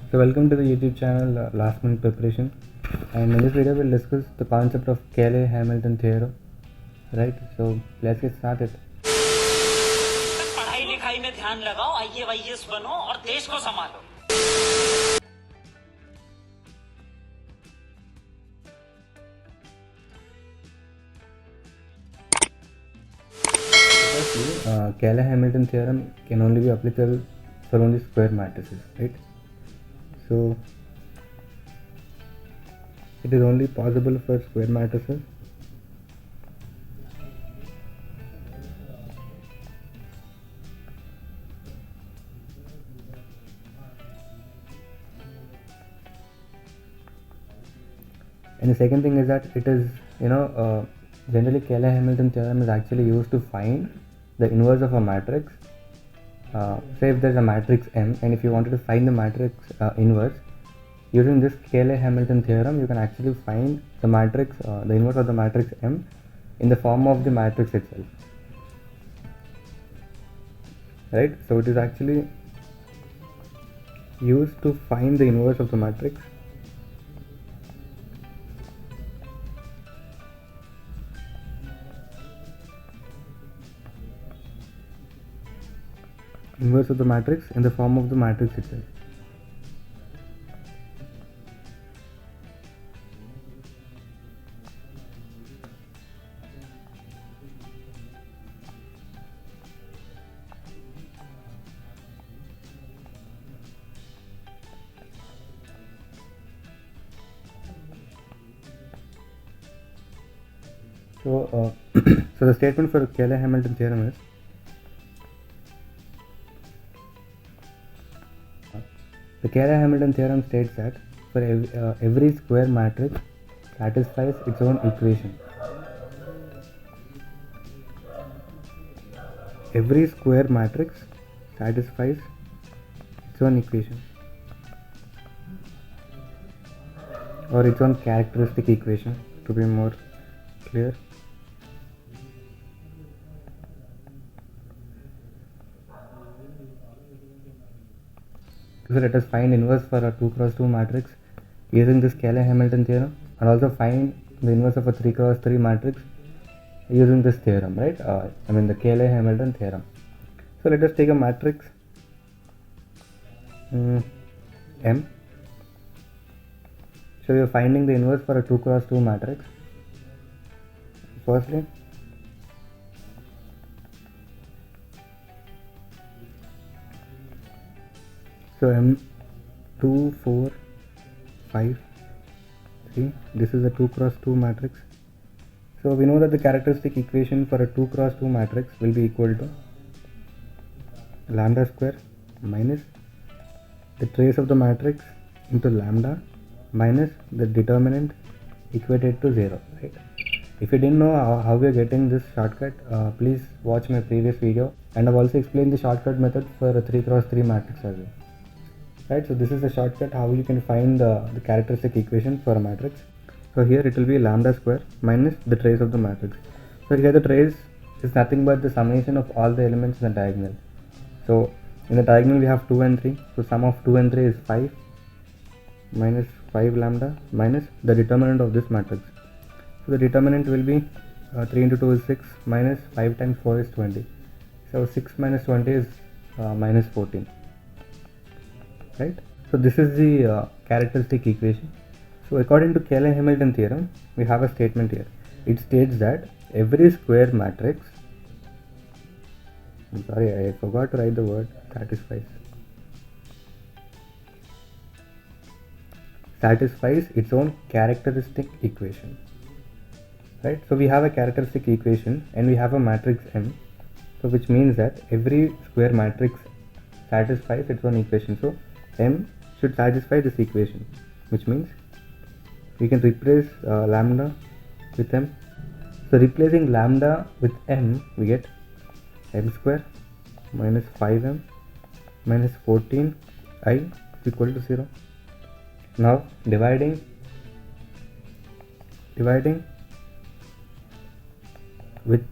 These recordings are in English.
So welcome to the YouTube channel Last Minute Preparation, and in this video we'll discuss the concept of Cayley-Hamilton theorem. Right, so let's get started. पढ़ाई लिखाई में ध्यान लगाओ, IAS बनो और देश को संभालो. Firstly, Cayley-Hamilton theorem can only be applicable for only square matrices, right? So it is only possible for square matrices. And the second thing is that it is, generally Cayley-Hamilton theorem is actually used to find the inverse of a matrix. Say if there's a matrix M, and if you wanted to find the matrix inverse, using this Cayley-Hamilton theorem, you can actually find the matrix, the inverse of the matrix M in the form of the matrix itself. Right? So it is actually used to find the inverse of the matrix. Inverse of the matrix in the form of the matrix itself. So, so the statement for Cayley-Hamilton theorem is the Cayley-Hamilton theorem states that for every square matrix satisfies its own equation. Every square matrix satisfies its own equation or its own characteristic equation, to be more clear. So let us find inverse for a 2 cross 2 matrix using this Cayley-Hamilton theorem, and also find the inverse of a 3 cross 3 matrix using this theorem, right? The Cayley-Hamilton theorem. So let us take a matrix M. So we are finding the inverse for a 2 cross 2 matrix. Firstly, so M 2, 4, 5, 3. This is a 2 cross 2 matrix. So we know that the characteristic equation for a 2 cross 2 matrix will be equal to lambda square minus the trace of the matrix into lambda minus the determinant equated to 0, right? If you didn't know how we are getting this shortcut, please watch my previous video, and I've also explained the shortcut method for a 3 cross 3 matrix as well. Right, so this is a shortcut how you can find the characteristic equation for a matrix. So here it will be lambda square minus the trace of the matrix. So here the trace is nothing but the summation of all the elements in the diagonal. So in the diagonal we have 2 and 3. So sum of 2 and 3 is 5 minus 5 lambda minus the determinant of this matrix. So the determinant will be 3 into 2 is 6 minus 5 times 4 is 20. So 6 minus 20 is minus 14. Right? So this is the characteristic equation. So according to Cayley-Hamilton theorem, we have a statement here. It states that every square matrix, I'm sorry, I forgot to write the word satisfies its own characteristic equation. Right? So we have a characteristic equation and we have a matrix M, so which means that every square matrix satisfies its own equation. So M should satisfy this equation, which means we can replace lambda with M. So replacing lambda with M, we get M square minus 5M minus 14I is equal to 0. Now dividing with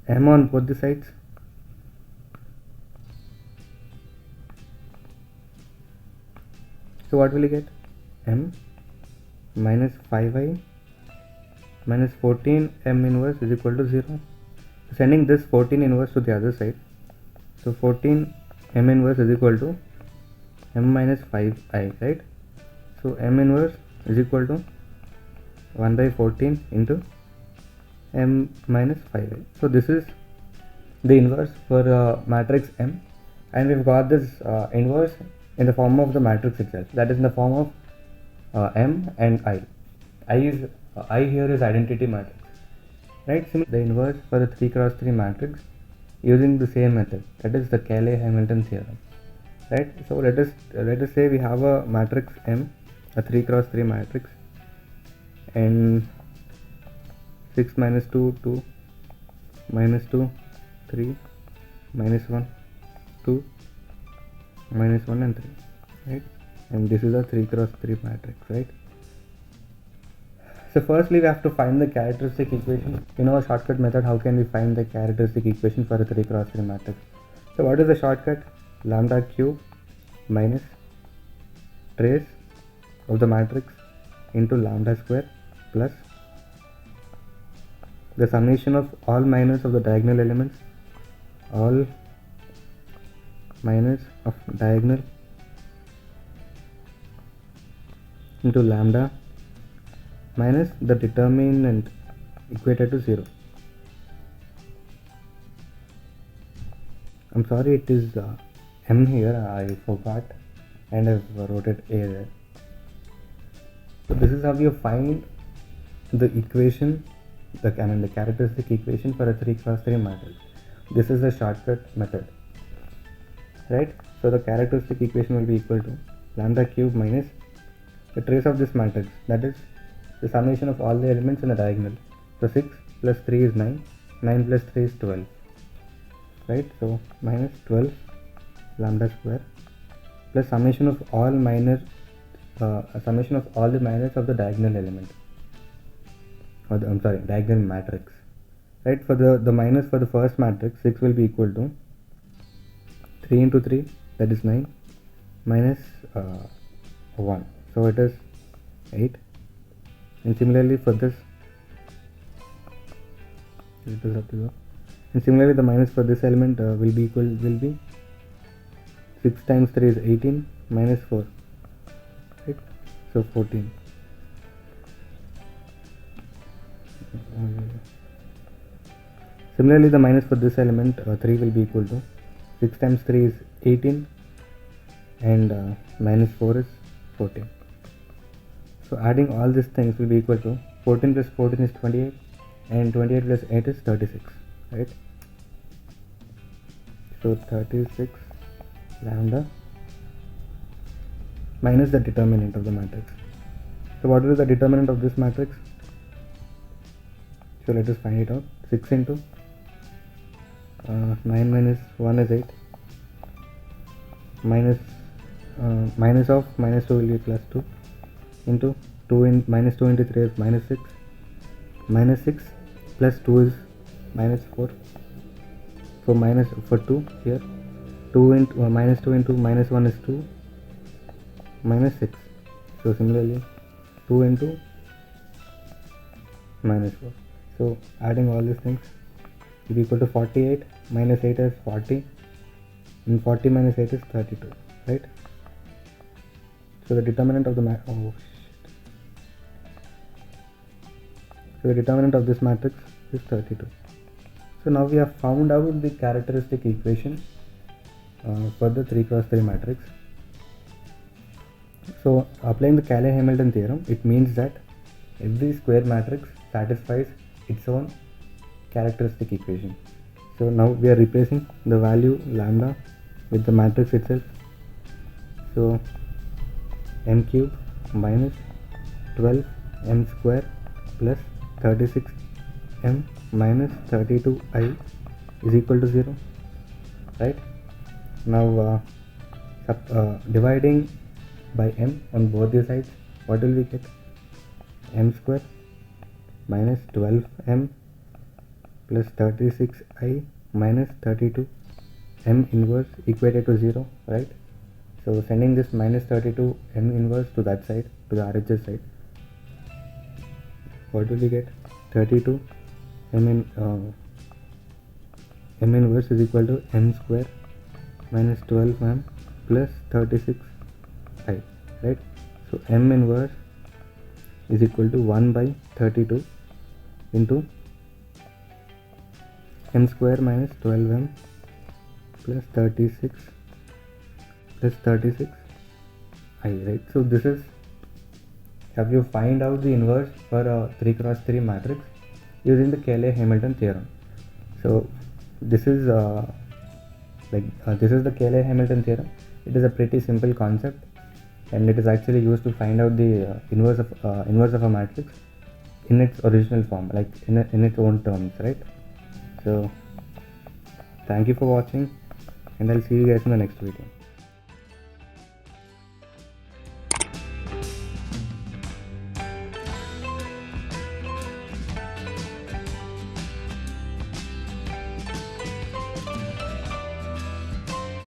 M on both the sides, So what will you get? M minus 5i minus 14 M inverse is equal to 0. Sending this 14 inverse to the other side. So 14 M inverse is equal to M minus 5i, right? So M inverse is equal to 1 by 14 into M minus 5i. So this is the inverse for matrix M, and we've got this inverse in the form of the matrix itself, that is in the form of M and I. I here is identity matrix, right? Similarly, the inverse for the 3 cross 3 matrix using the same method, that is the Cayley-Hamilton theorem, right? So let us say we have a matrix M, a 3 cross 3 matrix, and 6 minus 2 2 minus 2 3 minus 1 2 minus 1 and 3, right? And this is a 3 cross 3 matrix, right? So firstly we have to find the characteristic equation. In our shortcut method, how can we find the characteristic equation for a 3 cross 3 matrix? So what is the shortcut? Lambda cube minus trace of the matrix into lambda square plus the summation of all minors of the diagonal elements, all minors of diagonal into lambda minus the determinant equated to 0. I'm sorry, it is M here, I forgot, and I've wrote it A there. So this is how you find the equation, the characteristic equation for a 3 cross 3 matrix. This is the shortcut method, right? So the characteristic equation will be equal to lambda cube minus the trace of this matrix, that is the summation of all the elements in the diagonal. So 6 plus 3 is 9, 9 plus 3 is 12, right? So minus 12 lambda square plus summation of all minor summation of all the minors of the diagonal element, or diagonal matrix, right? For the minus for the first matrix, 6 will be equal to 3 into 3, that is 9, minus 1, so it is 8. And similarly for this, and similarly the minus for this element will be 6 times 3 is 18 minus 4, right? So 14. Similarly the minus for this element 3 will be equal to 6 times 3 is 18 and minus 4 is 14. So adding all these things will be equal to 14 plus 14 is 28 and 28 plus 8 is 36, right? So 36 lambda minus the determinant of the matrix. So what is the determinant of this matrix? So let us find it out. 6 into 9 minus 1 is 8, minus of minus 2 will be plus 2 into 2 in minus 2 into 3 is minus 6, minus 6 plus 2 is minus 4. So minus for 2 here, 2 into minus 2 into minus 1 is 2, minus 6. So similarly 2 into minus 4. So adding all these things will be equal to 48, minus 8 is 40, and 40 minus 8 is 32, right? So the determinant of the So the determinant of this matrix is 32. So now we have found out the characteristic equation for the 3 cross 3 matrix. So applying the Cayley-Hamilton theorem, it means that every square matrix satisfies its own characteristic equation. So now we are replacing the value lambda with the matrix itself. So m cube minus 12 m square plus 36 m minus 32 I is equal to 0, right? Now dividing by m on both the sides, what will we get? M square minus 12m plus 36i minus 32 m inverse equated to 0, right? So sending this minus 32 m inverse to that side, to the RHS side, what will you get? 32 m inverse is equal to m square minus 12 m plus 36 I, right? So m inverse is equal to 1 by 32 into m square minus 12m plus 36 I, right? So this is how you find out the inverse for a 3x3 matrix using the Cayley-Hamilton theorem. So this is this is the Cayley-Hamilton theorem. It is a pretty simple concept, and it is actually used to find out the inverse of a matrix in its original form, like in its own terms, right? So thank you for watching, and I'll see you guys in the next video.